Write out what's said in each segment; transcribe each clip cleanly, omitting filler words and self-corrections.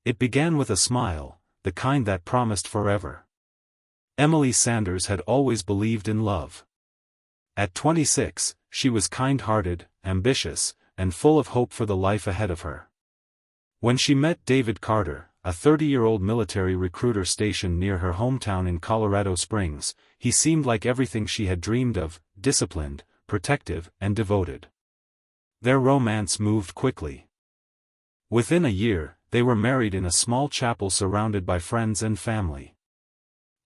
It began with a smile, the kind that promised forever. Emily Sanders had always believed in love. At 26, she was kind-hearted, ambitious, and full of hope for the life ahead of her. When she met David Carter, a 30-year-old military recruiter stationed near her hometown in Colorado Springs, he seemed like everything she had dreamed of: disciplined, protective, and devoted. Their romance moved quickly. Within a year, they were married in a small chapel surrounded by friends and family.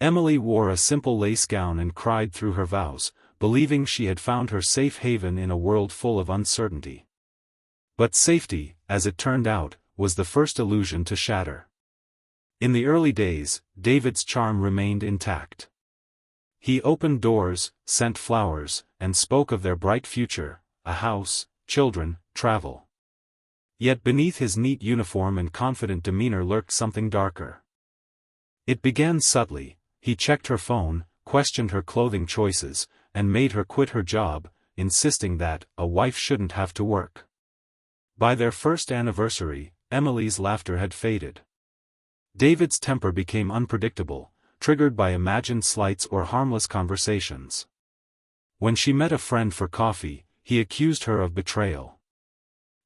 Emily wore a simple lace gown and cried through her vows, believing she had found her safe haven in a world full of uncertainty. But safety, as it turned out, was the first illusion to shatter. In the early days, David's charm remained intact. He opened doors, sent flowers, and spoke of their bright future: a house, children, travel. Yet beneath his neat uniform and confident demeanor lurked something darker. It began subtly. He checked her phone, questioned her clothing choices, and made her quit her job, insisting that a wife shouldn't have to work. By their first anniversary, Emily's laughter had faded. David's temper became unpredictable, triggered by imagined slights or harmless conversations. When she met a friend for coffee, he accused her of betrayal.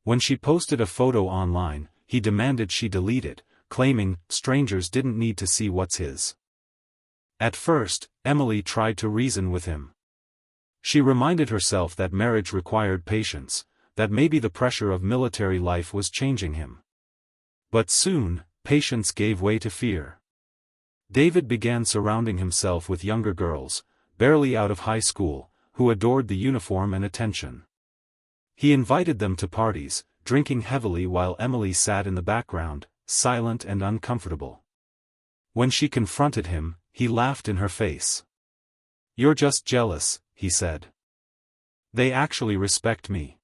When she posted a photo online, he demanded she delete it, claiming strangers didn't need to see what's his. At first, Emily tried to reason with him. She reminded herself that marriage required patience, that maybe the pressure of military life was changing him. But soon, patience gave way to fear. David began surrounding himself with younger girls, barely out of high school, who adored the uniform and attention. He invited them to parties, drinking heavily while Emily sat in the background, silent and uncomfortable. When she confronted him, he laughed in her face. "You're just jealous," he said. "They actually respect me."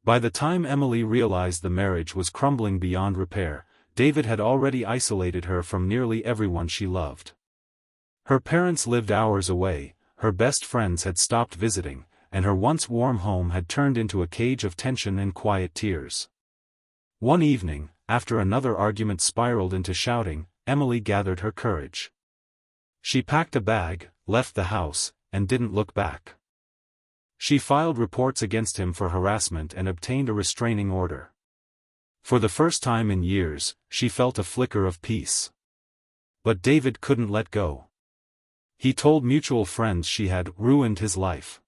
By the time Emily realized the marriage was crumbling beyond repair, David had already isolated her from nearly everyone she loved. Her parents lived hours away, her best friends had stopped visiting, and her once warm home had turned into a cage of tension and quiet tears. One evening, after another argument spiraled into shouting, Emily gathered her courage. She packed a bag, left the house, and didn't look back. She filed reports against him for harassment and obtained a restraining order. For the first time in years, she felt a flicker of peace. But David couldn't let go. He told mutual friends she had ruined his life.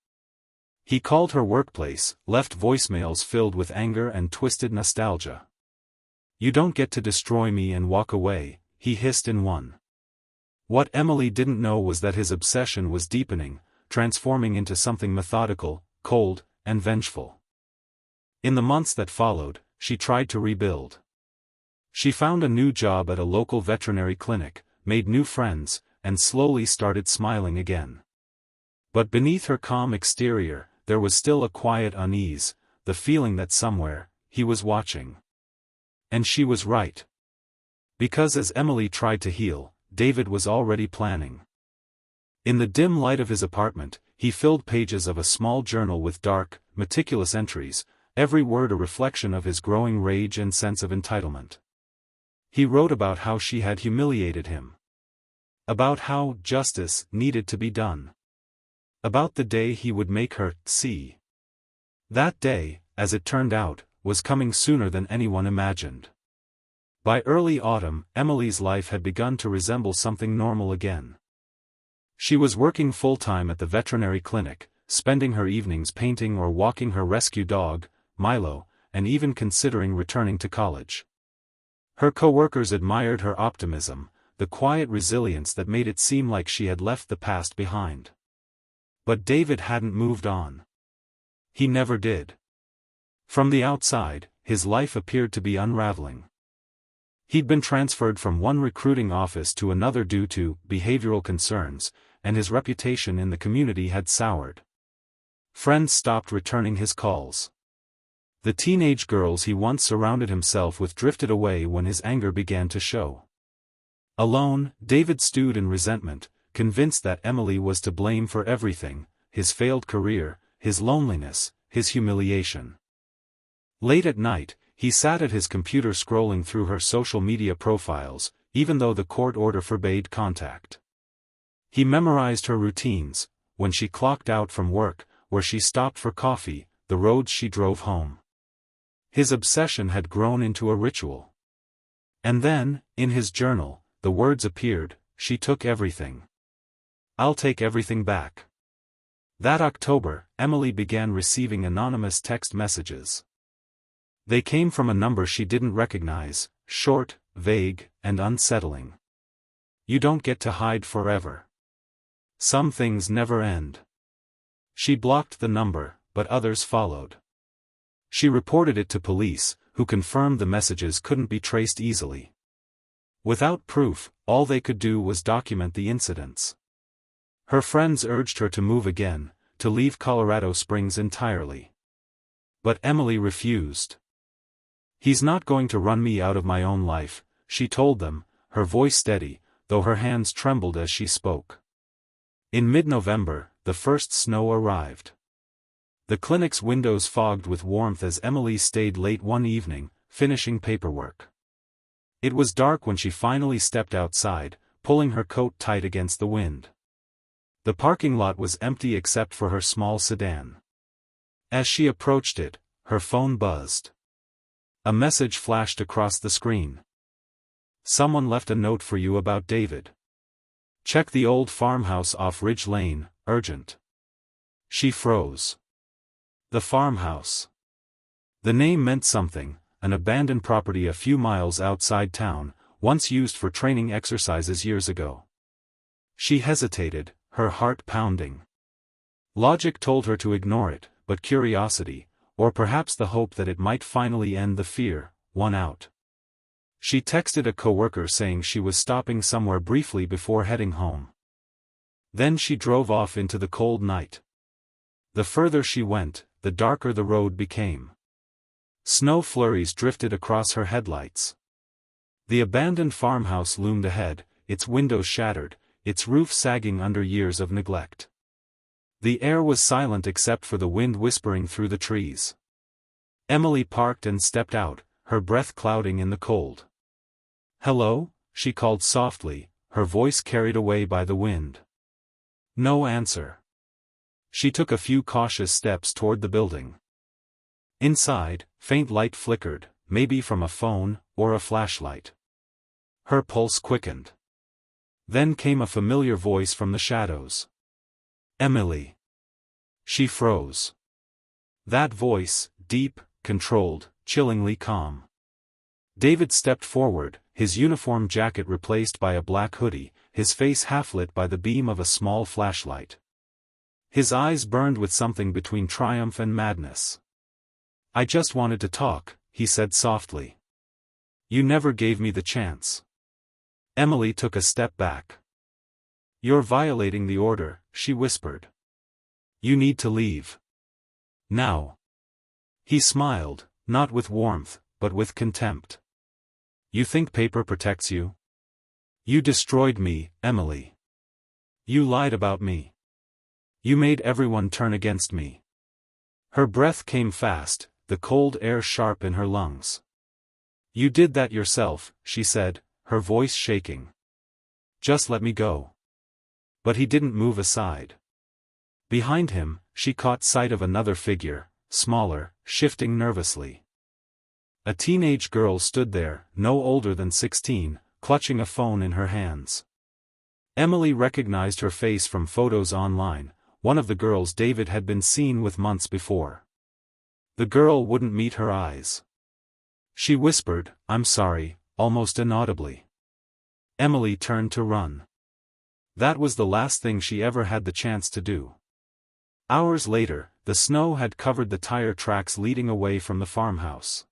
He called her workplace, left voicemails filled with anger and twisted nostalgia. "You don't get to destroy me and walk away," he hissed in one. What Emily didn't know was that his obsession was deepening, transforming into something methodical, cold, and vengeful. In the months that followed, she tried to rebuild. She found a new job at a local veterinary clinic, made new friends, and slowly started smiling again. But beneath her calm exterior, there was still a quiet unease, the feeling that somewhere, he was watching. And she was right. Because as Emily tried to heal, David was already planning. In the dim light of his apartment, he filled pages of a small journal with dark, meticulous entries, every word a reflection of his growing rage and sense of entitlement. He wrote about how she had humiliated him. About how justice needed to be done. About the day he would make her see. That day, as it turned out, was coming sooner than anyone imagined. By early autumn, Emily's life had begun to resemble something normal again. She was working full-time at the veterinary clinic, spending her evenings painting or walking her rescue dog, Milo, and even considering returning to college. Her coworkers admired her optimism, the quiet resilience that made it seem like she had left the past behind. But David hadn't moved on. He never did. From the outside, his life appeared to be unraveling. He'd been transferred from one recruiting office to another due to behavioral concerns, and his reputation in the community had soured. Friends stopped returning his calls. The teenage girls he once surrounded himself with drifted away when his anger began to show. Alone, David stewed in resentment, convinced that Emily was to blame for everything: his failed career, his loneliness, his humiliation. Late at night, he sat at his computer scrolling through her social media profiles, even though the court order forbade contact. He memorized her routines: when she clocked out from work, where she stopped for coffee, the roads she drove home. His obsession had grown into a ritual. And then, in his journal, the words appeared: "She took everything. I'll take everything back." That October, Emily began receiving anonymous text messages. They came from a number she didn't recognize, short, vague, and unsettling. "You don't get to hide forever. Some things never end." She blocked the number, but others followed. She reported it to police, who confirmed the messages couldn't be traced easily. Without proof, all they could do was document the incidents. Her friends urged her to move again, to leave Colorado Springs entirely. But Emily refused. "He's not going to run me out of my own life," she told them, her voice steady, though her hands trembled as she spoke. In mid-November, the first snow arrived. The clinic's windows fogged with warmth as Emily stayed late one evening, finishing paperwork. It was dark when she finally stepped outside, pulling her coat tight against the wind. The parking lot was empty except for her small sedan. As she approached it, her phone buzzed. A message flashed across the screen. "Someone left a note for you about David. Check the old farmhouse off Ridge Lane, urgent." She froze. The farmhouse. The name meant something: an abandoned property a few miles outside town, once used for training exercises years ago. She hesitated, her heart pounding. Logic told her to ignore it, but curiosity, or perhaps the hope that it might finally end the fear, won out. She texted a coworker saying she was stopping somewhere briefly before heading home. Then she drove off into the cold night. The further she went, the darker the road became. Snow flurries drifted across her headlights. The abandoned farmhouse loomed ahead, its windows shattered, its roof sagging under years of neglect. The air was silent except for the wind whispering through the trees. Emily parked and stepped out, her breath clouding in the cold. "Hello?" she called softly, her voice carried away by the wind. No answer. She took a few cautious steps toward the building. Inside, faint light flickered, maybe from a phone, or a flashlight. Her pulse quickened. Then came a familiar voice from the shadows. "Emily." She froze. That voice, deep, controlled, chillingly calm. David stepped forward, his uniform jacket replaced by a black hoodie, his face half-lit by the beam of a small flashlight. His eyes burned with something between triumph and madness. "I just wanted to talk," he said softly. "You never gave me the chance." Emily took a step back. "You're violating the order," she whispered. "You need to leave. Now." He smiled, not with warmth, but with contempt. "You think paper protects you? You destroyed me, Emily. You lied about me. You made everyone turn against me." Her breath came fast, the cold air sharp in her lungs. "You did that yourself," she said, her voice shaking. "Just let me go." But he didn't move aside. Behind him, she caught sight of another figure, smaller, shifting nervously. A teenage girl stood there, no older than 16, clutching a phone in her hands. Emily recognized her face from photos online, one of the girls David had been seen with months before. The girl wouldn't meet her eyes. She whispered, "I'm sorry," almost inaudibly. Emily turned to run. That was the last thing she ever had the chance to do. Hours later, the snow had covered the tire tracks leading away from the farmhouse.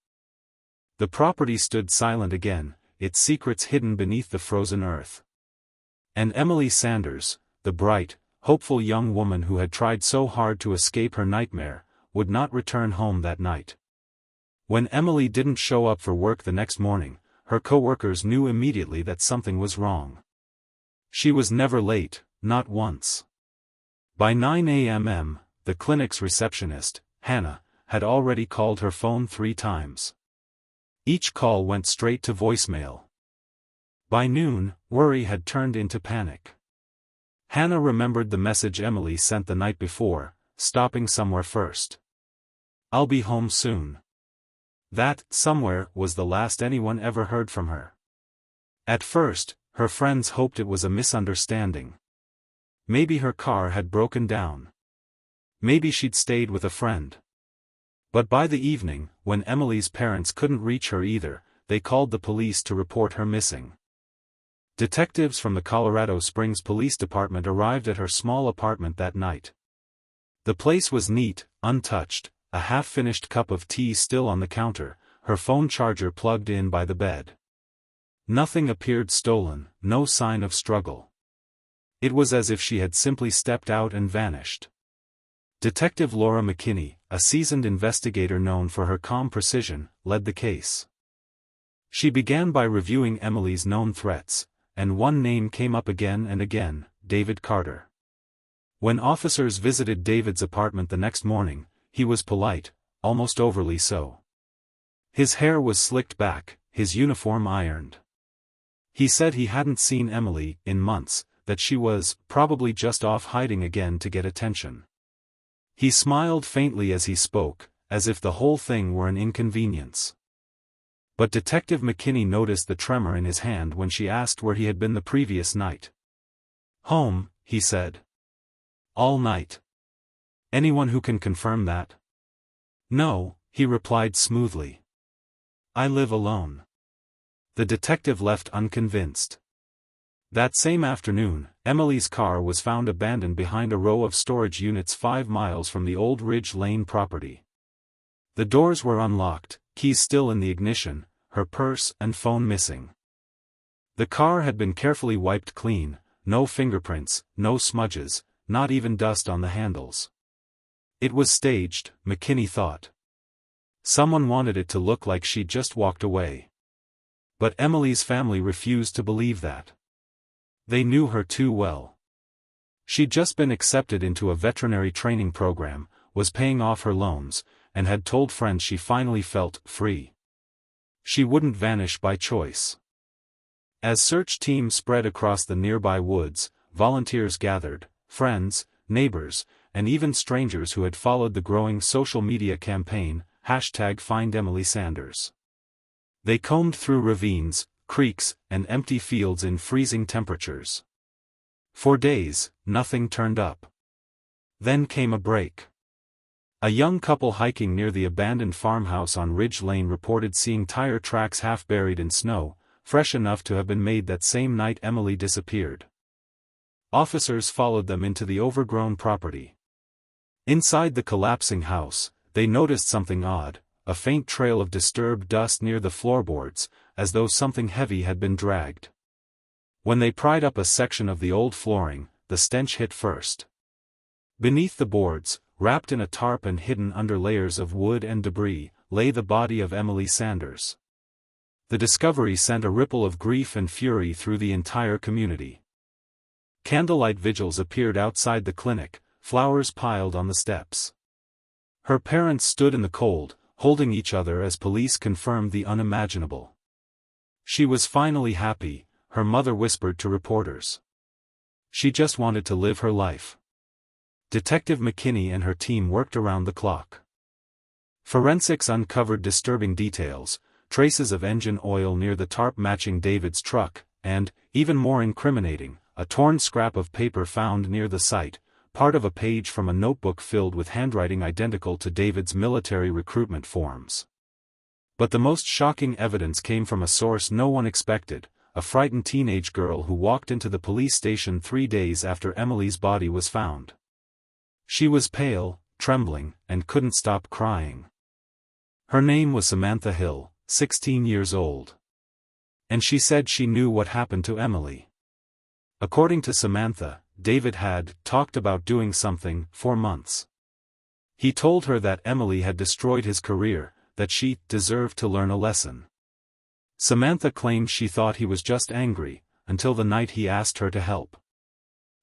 The property stood silent again, its secrets hidden beneath the frozen earth. And Emily Sanders, the bright, hopeful young woman who had tried so hard to escape her nightmare, would not return home that night. When Emily didn't show up for work the next morning, her coworkers knew immediately that something was wrong. She was never late, not once. By 9 a.m., the clinic's receptionist, Hannah, had already called her phone 3 times. Each call went straight to voicemail. By noon, worry had turned into panic. Hannah remembered the message Emily sent the night before, stopping somewhere first. "I'll be home soon." That, somewhere, was the last anyone ever heard from her. At first, her friends hoped it was a misunderstanding. Maybe her car had broken down. Maybe she'd stayed with a friend. But by the evening, when Emily's parents couldn't reach her either, they called the police to report her missing. Detectives from the Colorado Springs Police Department arrived at her small apartment that night. The place was neat, untouched, a half-finished cup of tea still on the counter, her phone charger plugged in by the bed. Nothing appeared stolen, no sign of struggle. It was as if she had simply stepped out and vanished. Detective Laura McKinney, a seasoned investigator known for her calm precision, led the case. She began by reviewing Emily's known threats, and one name came up again and again: David Carter. When officers visited David's apartment the next morning, he was polite, almost overly so. His hair was slicked back, his uniform ironed. He said he hadn't seen Emily in months, that she was probably just off hiding again to get attention. He smiled faintly as he spoke, as if the whole thing were an inconvenience. But Detective McKinney noticed the tremor in his hand when she asked where he had been the previous night. "Home," he said. "All night." "Anyone who can confirm that?" "No," he replied smoothly. "I live alone." The detective left unconvinced. That same afternoon, Emily's car was found abandoned behind a row of storage units 5 miles from the old Ridge Lane property. The doors were unlocked, keys still in the ignition, her purse and phone missing. The car had been carefully wiped clean, no fingerprints, no smudges, not even dust on the handles. It was staged, McKinney thought. Someone wanted it to look like she'd just walked away. But Emily's family refused to believe that. They knew her too well. She'd just been accepted into a veterinary training program, was paying off her loans, and had told friends she finally felt free. She wouldn't vanish by choice. As search teams spread across the nearby woods, volunteers gathered, friends, neighbors, and even strangers who had followed the growing social media campaign, #FindEmilySanders. They combed through ravines, creeks, and empty fields in freezing temperatures. For days, nothing turned up. Then came a break. A young couple hiking near the abandoned farmhouse on Ridge Lane reported seeing tire tracks half buried in snow, fresh enough to have been made that same night Emily disappeared. Officers followed them into the overgrown property. Inside the collapsing house, they noticed something odd, a faint trail of disturbed dust near the floorboards, as though something heavy had been dragged. When they pried up a section of the old flooring, the stench hit first. Beneath the boards, wrapped in a tarp and hidden under layers of wood and debris, lay the body of Emily Sanders. The discovery sent a ripple of grief and fury through the entire community. Candlelight vigils appeared outside the clinic, flowers piled on the steps. Her parents stood in the cold, holding each other as police confirmed the unimaginable. She was finally happy, her mother whispered to reporters. She just wanted to live her life. Detective McKinney and her team worked around the clock. Forensics uncovered disturbing details, traces of engine oil near the tarp matching David's truck, and, even more incriminating, a torn scrap of paper found near the site, part of a page from a notebook filled with handwriting identical to David's military recruitment forms. But the most shocking evidence came from a source no one expected, a frightened teenage girl who walked into the police station 3 days after Emily's body was found. She was pale, trembling, and couldn't stop crying. Her name was Samantha Hill, 16 years old. And she said she knew what happened to Emily. According to Samantha, David had talked about doing something for months. He told her that Emily had destroyed his career, that she deserved to learn a lesson. Samantha claimed she thought he was just angry, until the night he asked her to help.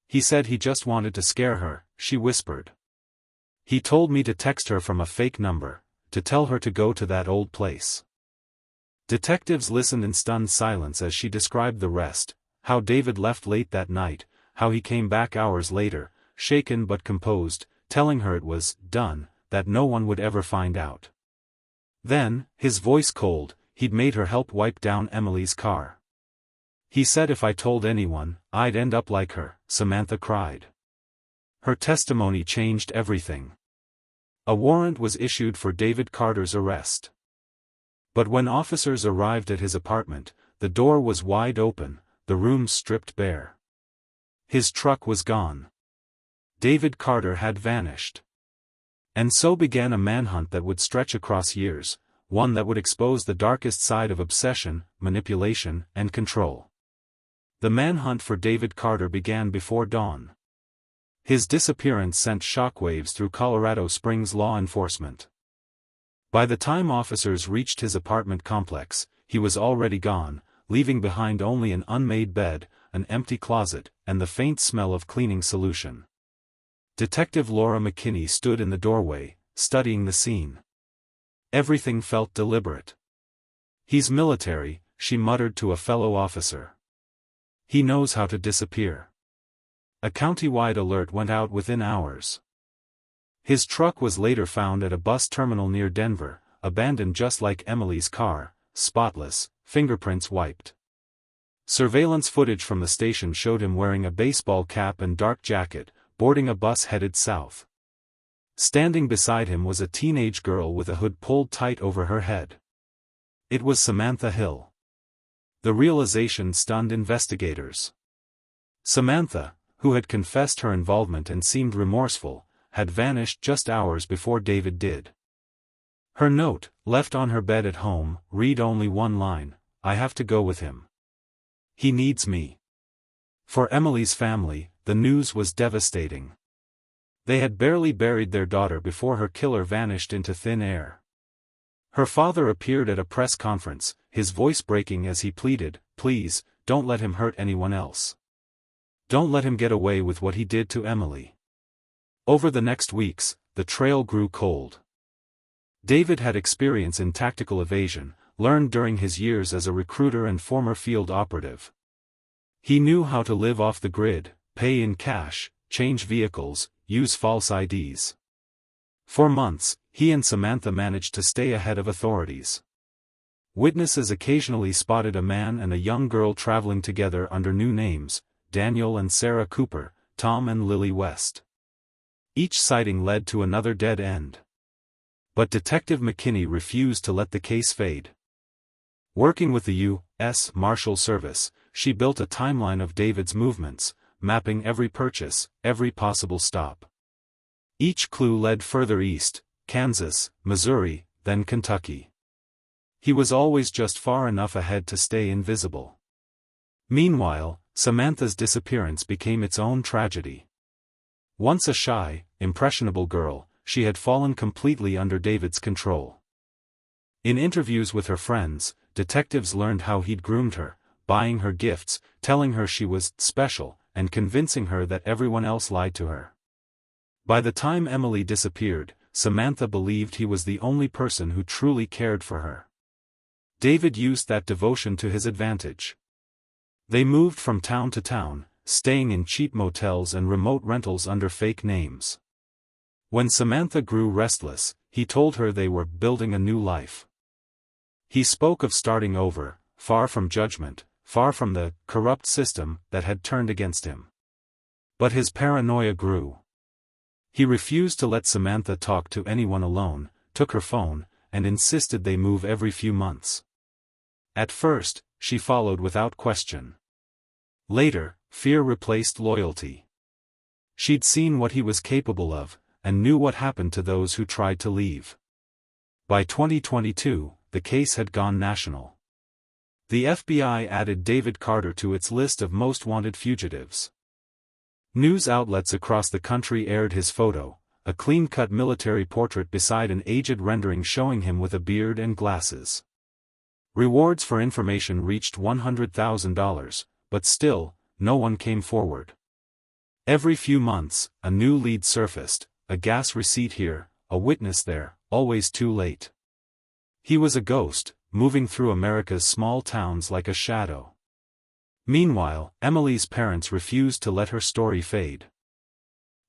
He said he just wanted to scare her, she whispered. He told me to text her from a fake number, to tell her to go to that old place. Detectives listened in stunned silence as she described the rest, how David left late that night, how he came back hours later, shaken but composed, telling her it was done, that no one would ever find out. Then, his voice cold, he'd made her help wipe down Emily's car. He said if I told anyone, I'd end up like her, Samantha cried. Her testimony changed everything. A warrant was issued for David Carter's arrest. But when officers arrived at his apartment, the door was wide open, the room stripped bare. His truck was gone. David Carter had vanished. And so began a manhunt that would stretch across years, one that would expose the darkest side of obsession, manipulation, and control. The manhunt for David Carter began before dawn. His disappearance sent shockwaves through Colorado Springs law enforcement. By the time officers reached his apartment complex, he was already gone, leaving behind only an unmade bed, an empty closet, and the faint smell of cleaning solution. Detective Laura McKinney stood in the doorway, studying the scene. Everything felt deliberate. "He's military," she muttered to a fellow officer. "He knows how to disappear." A county-wide alert went out within hours. His truck was later found at a bus terminal near Denver, abandoned just like Emily's car, spotless, fingerprints wiped. Surveillance footage from the station showed him wearing a baseball cap and dark jacket, boarding a bus headed south. Standing beside him was a teenage girl with a hood pulled tight over her head. It was Samantha Hill. The realization stunned investigators. Samantha, who had confessed her involvement and seemed remorseful, had vanished just hours before David did. Her note, left on her bed at home, read only one line: "I have to go with him. He needs me." For Emily's family, the news was devastating. They had barely buried their daughter before her killer vanished into thin air. Her father appeared at a press conference, his voice breaking as he pleaded, "Please, don't let him hurt anyone else. Don't let him get away with what he did to Emily." Over the next weeks, the trail grew cold. David had experience in tactical evasion, learned during his years as a recruiter and former field operative. He knew how to live off the grid, pay in cash, change vehicles, use false IDs. For months, he and Samantha managed to stay ahead of authorities. Witnesses occasionally spotted a man and a young girl traveling together under new names: Daniel and Sarah Cooper, Tom and Lily West. Each sighting led to another dead end. But Detective McKinney refused to let the case fade. Working with the U.S. Marshal Service, she built a timeline of David's movements, mapping every purchase, every possible stop. Each clue led further east: Kansas, Missouri, then Kentucky. He was always just far enough ahead to stay invisible. Meanwhile, Samantha's disappearance became its own tragedy. Once a shy, impressionable girl, she had fallen completely under David's control. In interviews with her friends, detectives learned how he'd groomed her, buying her gifts, telling her she was special, and convincing her that everyone else lied to her. By the time Emily disappeared, Samantha believed he was the only person who truly cared for her. David used that devotion to his advantage. They moved from town to town, staying in cheap motels and remote rentals under fake names. When Samantha grew restless, he told her they were building a new life. He spoke of starting over, far from judgment, far from the corrupt system that had turned against him. But his paranoia grew. He refused to let Samantha talk to anyone alone, took her phone, and insisted they move every few months. At first, she followed without question. Later, fear replaced loyalty. She'd seen what he was capable of, and knew what happened to those who tried to leave. By 2022, the case had gone national. The FBI added David Carter to its list of most wanted fugitives. News outlets across the country aired his photo, a clean-cut military portrait beside an aged rendering showing him with a beard and glasses. Rewards for information reached $100,000, but still, no one came forward. Every few months, a new lead surfaced: a gas receipt here, a witness there, always too late. He was a ghost, moving through America's small towns like a shadow. Meanwhile, Emily's parents refused to let her story fade.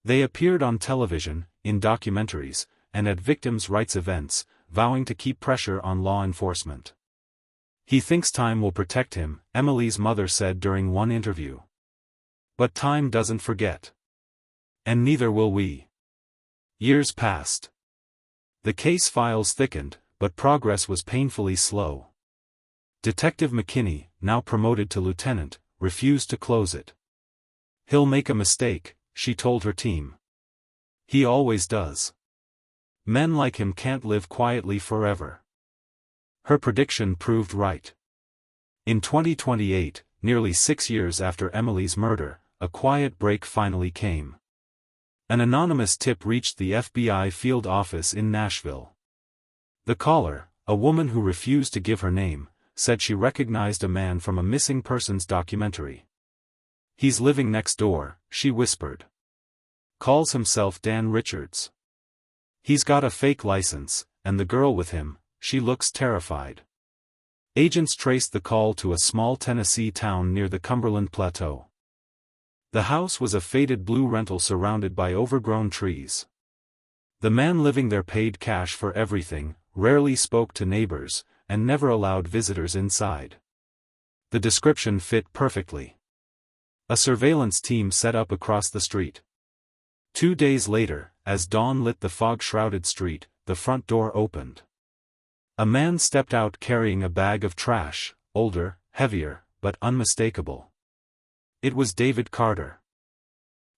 They appeared on television, in documentaries, and at victims' rights events, vowing to keep pressure on law enforcement. "He thinks time will protect him," Emily's mother said during one interview. "But time doesn't forget. And neither will we." Years passed. The case files thickened, but progress was painfully slow. Detective McKinney, now promoted to lieutenant, refused to close it. "He'll make a mistake," she told her team. "He always does. Men like him can't live quietly forever." Her prediction proved right. In 2028, nearly 6 years after Emily's murder, a quiet break finally came. An anonymous tip reached the FBI field office in Nashville. The caller, a woman who refused to give her name, said she recognized a man from a missing persons documentary. "He's living next door," she whispered. "Calls himself Dan Richards. He's got a fake license, and the girl with him, she looks terrified." Agents traced the call to a small Tennessee town near the Cumberland Plateau. The house was a faded blue rental surrounded by overgrown trees. The man living there paid cash for everything, rarely spoke to neighbors, and never allowed visitors inside. The description fit perfectly. A surveillance team set up across the street. 2 days later, as dawn lit the fog-shrouded street, the front door opened. A man stepped out carrying a bag of trash, older, heavier, but unmistakable. It was David Carter.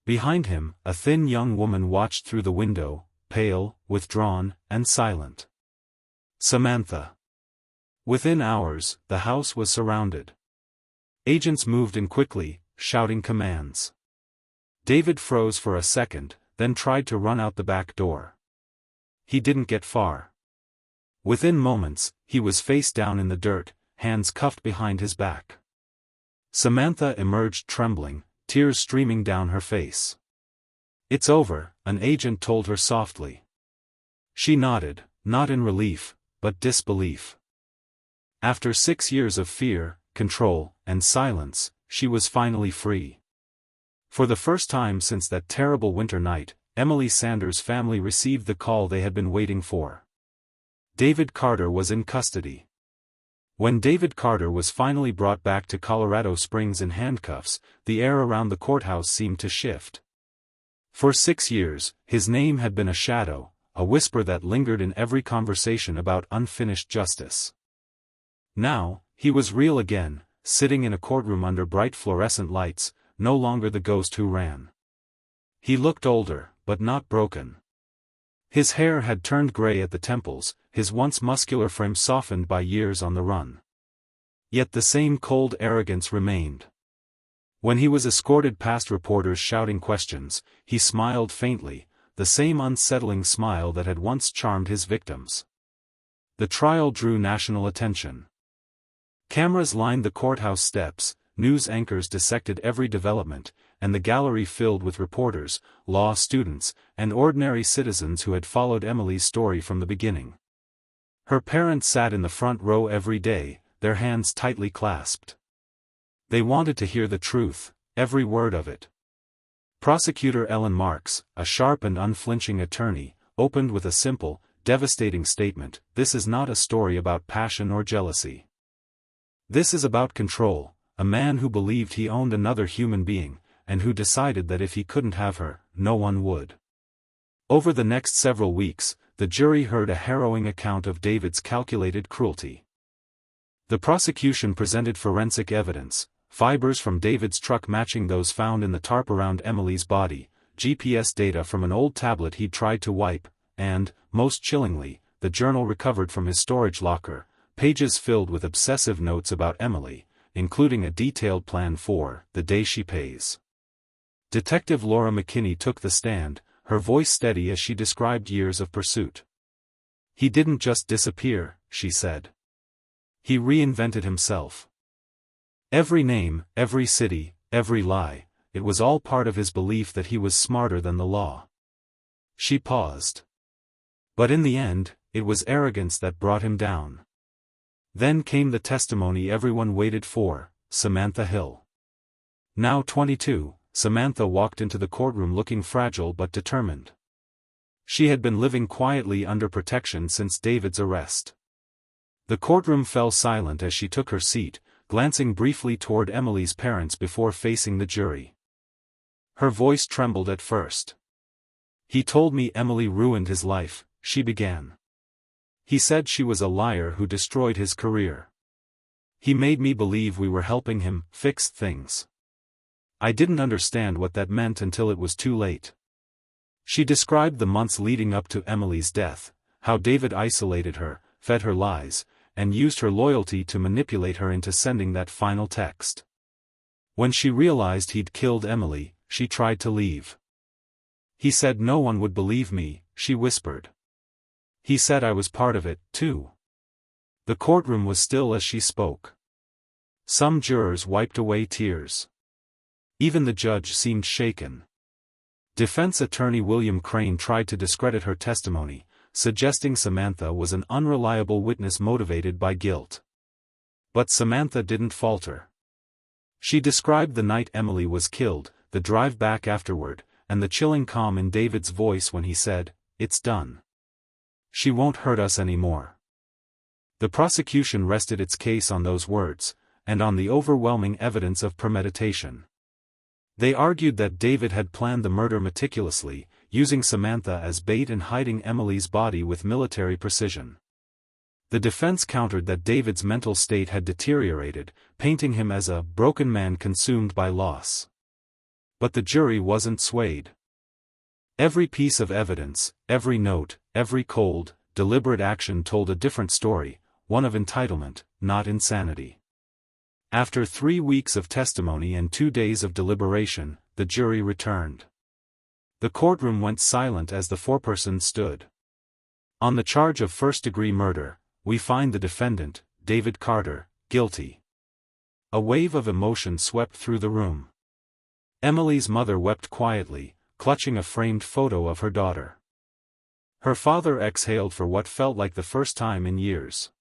Behind him, a thin young woman watched through the window, pale, withdrawn, and silent. Samantha. Within hours, the house was surrounded. Agents moved in quickly, shouting commands. David froze for a second, then tried to run out the back door. He didn't get far. Within moments, he was face down in the dirt, hands cuffed behind his back. Samantha emerged trembling, tears streaming down her face. "It's over," an agent told her softly. She nodded, not in relief, but disbelief. After 6 years of fear, control, and silence, she was finally free. For the first time since that terrible winter night, Emily Sanders' family received the call they had been waiting for. David Carter was in custody. When David Carter was finally brought back to Colorado Springs in handcuffs, the air around the courthouse seemed to shift. For 6 years, his name had been a shadow, a whisper that lingered in every conversation about unfinished justice. Now, he was real again, sitting in a courtroom under bright fluorescent lights, no longer the ghost who ran. He looked older, but not broken. His hair had turned gray at the temples, his once muscular frame softened by years on the run. Yet the same cold arrogance remained. When he was escorted past reporters shouting questions, he smiled faintly, the same unsettling smile that had once charmed his victims. The trial drew national attention. Cameras lined the courthouse steps, news anchors dissected every development, and the gallery filled with reporters, law students, and ordinary citizens who had followed Emily's story from the beginning. Her parents sat in the front row every day, their hands tightly clasped. They wanted to hear the truth, every word of it. Prosecutor Ellen Marks, a sharp and unflinching attorney, opened with a simple, devastating statement: "This is not a story about passion or jealousy. This is about control, a man who believed he owned another human being, and who decided that if he couldn't have her, no one would." Over the next several weeks, the jury heard a harrowing account of David's calculated cruelty. The prosecution presented forensic evidence, fibers from David's truck matching those found in the tarp around Emily's body, GPS data from an old tablet he'd tried to wipe, and, most chillingly, the journal recovered from his storage locker, pages filled with obsessive notes about Emily, including a detailed plan for the day she pays. Detective Laura McKinney took the stand, her voice steady as she described years of pursuit. "He didn't just disappear," she said. "He reinvented himself. Every name, every city, every lie, it was all part of his belief that he was smarter than the law." She paused. "But in the end, it was arrogance that brought him down. Then came the testimony everyone waited for, Samantha Hill. Now 22, Samantha walked into the courtroom looking fragile but determined. She had been living quietly under protection since David's arrest. The courtroom fell silent as she took her seat, glancing briefly toward Emily's parents before facing the jury. Her voice trembled at first. "He told me Emily ruined his life," she began. "He said she was a liar who destroyed his career. He made me believe we were helping him fix things. I didn't understand what that meant until it was too late." She described the months leading up to Emily's death, how David isolated her, fed her lies, and used her loyalty to manipulate her into sending that final text. When she realized he'd killed Emily, she tried to leave. "He said no one would believe me," she whispered. "He said I was part of it, too." The courtroom was still as she spoke. Some jurors wiped away tears. Even the judge seemed shaken. Defense attorney William Crane tried to discredit her testimony, suggesting Samantha was an unreliable witness motivated by guilt. But Samantha didn't falter. She described the night Emily was killed, the drive back afterward, and the chilling calm in David's voice when he said, "It's done. She won't hurt us anymore." The prosecution rested its case on those words, and on the overwhelming evidence of premeditation. They argued that David had planned the murder meticulously, using Samantha as bait and hiding Emily's body with military precision. The defense countered that David's mental state had deteriorated, painting him as a broken man consumed by loss. But the jury wasn't swayed. Every piece of evidence, every note, every cold, deliberate action told a different story, one of entitlement, not insanity. After 3 weeks of testimony and 2 days of deliberation, the jury returned. The courtroom went silent as the forepersons stood. On the charge of first-degree murder, we find the defendant, David Carter, guilty. A wave of emotion swept through the room. Emily's mother wept quietly, clutching a framed photo of her daughter. Her father exhaled for what felt like the first time in years.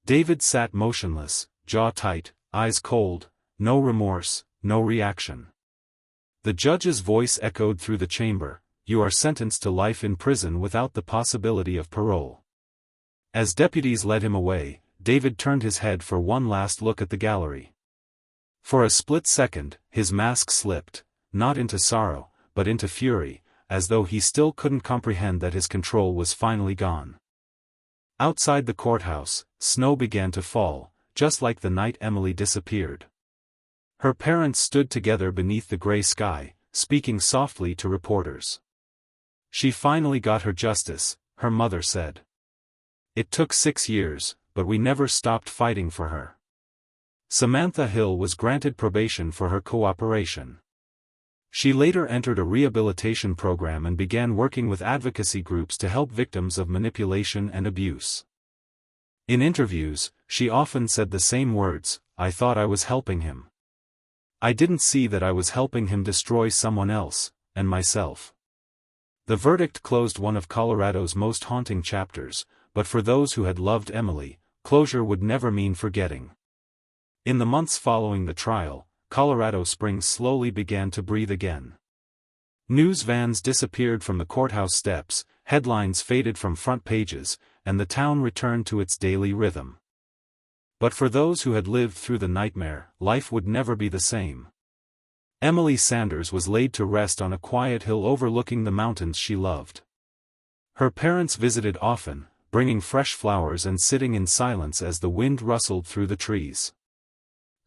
David sat motionless, jaw tight, eyes cold, no remorse, no reaction. The judge's voice echoed through the chamber, "You are sentenced to life in prison without the possibility of parole." As deputies led him away, David turned his head for one last look at the gallery. For a split second, his mask slipped, not into sorrow, but into fury, as though he still couldn't comprehend that his control was finally gone. Outside the courthouse, snow began to fall, just like the night Emily disappeared. Her parents stood together beneath the gray sky, speaking softly to reporters. "She finally got her justice," her mother said. "It took 6 years, but we never stopped fighting for her." Samantha Hill was granted probation for her cooperation. She later entered a rehabilitation program and began working with advocacy groups to help victims of manipulation and abuse. In interviews, she often said the same words, "I thought I was helping him. I didn't see that I was helping him destroy someone else, and myself." The verdict closed one of Colorado's most haunting chapters, but for those who had loved Emily, closure would never mean forgetting. In the months following the trial, Colorado Springs slowly began to breathe again. News vans disappeared from the courthouse steps, headlines faded from front pages, and the town returned to its daily rhythm. But for those who had lived through the nightmare, life would never be the same. Emily Sanders was laid to rest on a quiet hill overlooking the mountains she loved. Her parents visited often, bringing fresh flowers and sitting in silence as the wind rustled through the trees.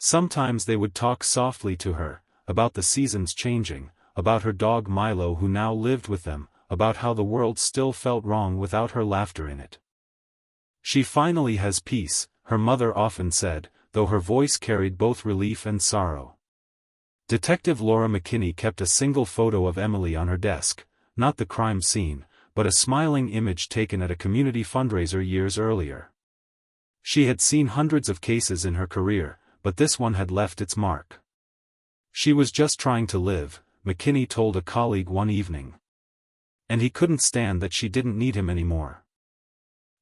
Sometimes they would talk softly to her, about the seasons changing, about her dog Milo who now lived with them, about how the world still felt wrong without her laughter in it. "She finally has peace," her mother often said, though her voice carried both relief and sorrow. Detective Laura McKinney kept a single photo of Emily on her desk, not the crime scene, but a smiling image taken at a community fundraiser years earlier. She had seen hundreds of cases in her career, but this one had left its mark. "She was just trying to live," McKinney told a colleague one evening. "And he couldn't stand that she didn't need him anymore."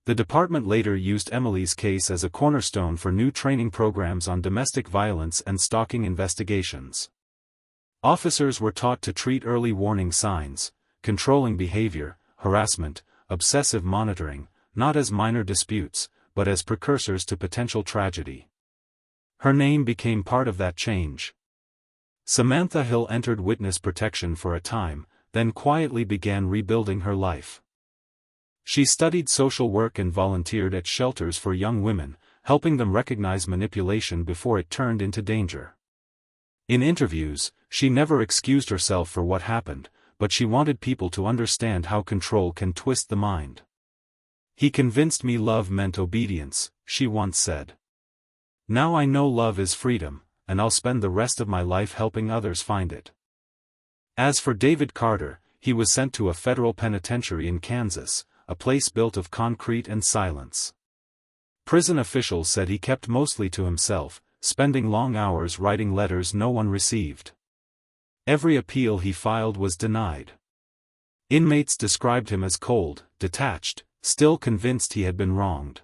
The department later used Emily's case as a cornerstone for new training programs on domestic violence and stalking investigations. Officers were taught to treat early warning signs, controlling behavior, harassment, obsessive monitoring, not as minor disputes, but as precursors to potential tragedy. Her name became part of that change. Samantha Hill entered witness protection for a time, then quietly began rebuilding her life. She studied social work and volunteered at shelters for young women, helping them recognize manipulation before it turned into danger. In interviews, she never excused herself for what happened, but she wanted people to understand how control can twist the mind. "He convinced me love meant obedience," she once said. "Now I know love is freedom, and I'll spend the rest of my life helping others find it." As for David Carter, he was sent to a federal penitentiary in Kansas, a place built of concrete and silence. Prison officials said he kept mostly to himself, spending long hours writing letters no one received. Every appeal he filed was denied. Inmates described him as cold, detached, still convinced he had been wronged.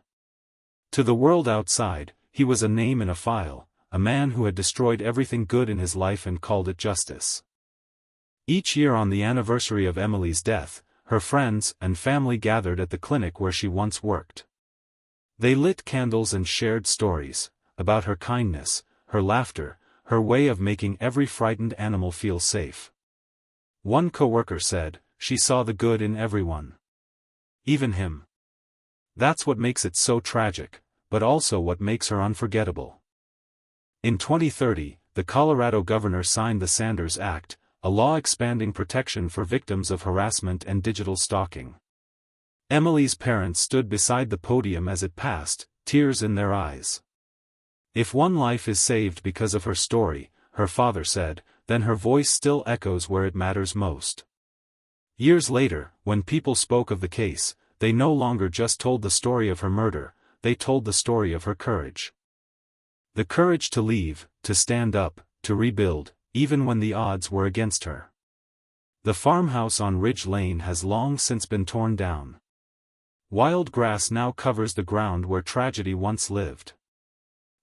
To the world outside, he was a name in a file, a man who had destroyed everything good in his life and called it justice. Each year on the anniversary of Emily's death, her friends and family gathered at the clinic where she once worked. They lit candles and shared stories about her kindness, her laughter, her way of making every frightened animal feel safe. One coworker said, "She saw the good in everyone. Even him. That's what makes it so tragic, but also what makes her unforgettable." In 2030, the Colorado governor signed the Sanders Act, a law expanding protection for victims of harassment and digital stalking. Emily's parents stood beside the podium as it passed, tears in their eyes. "If one life is saved because of her story," her father said, "then her voice still echoes where it matters most." Years later, when people spoke of the case, they no longer just told the story of her murder, they told the story of her courage. The courage to leave, to stand up, to rebuild, even when the odds were against her. The farmhouse on Ridge Lane has long since been torn down. Wild grass now covers the ground where tragedy once lived.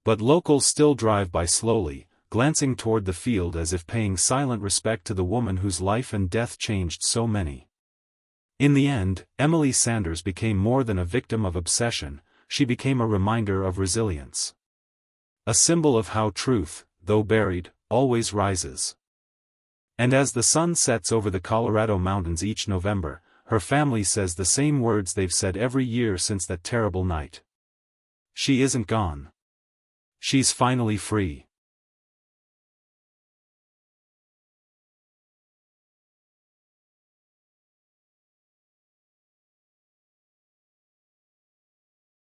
But locals still drive by slowly, glancing toward the field as if paying silent respect to the woman whose life and death changed so many. In the end, Emily Sanders became more than a victim of obsession, she became a reminder of resilience. A symbol of how truth, though buried, always rises. And as the sun sets over the Colorado mountains each November, her family says the same words they've said every year since that terrible night. She isn't gone. She's finally free.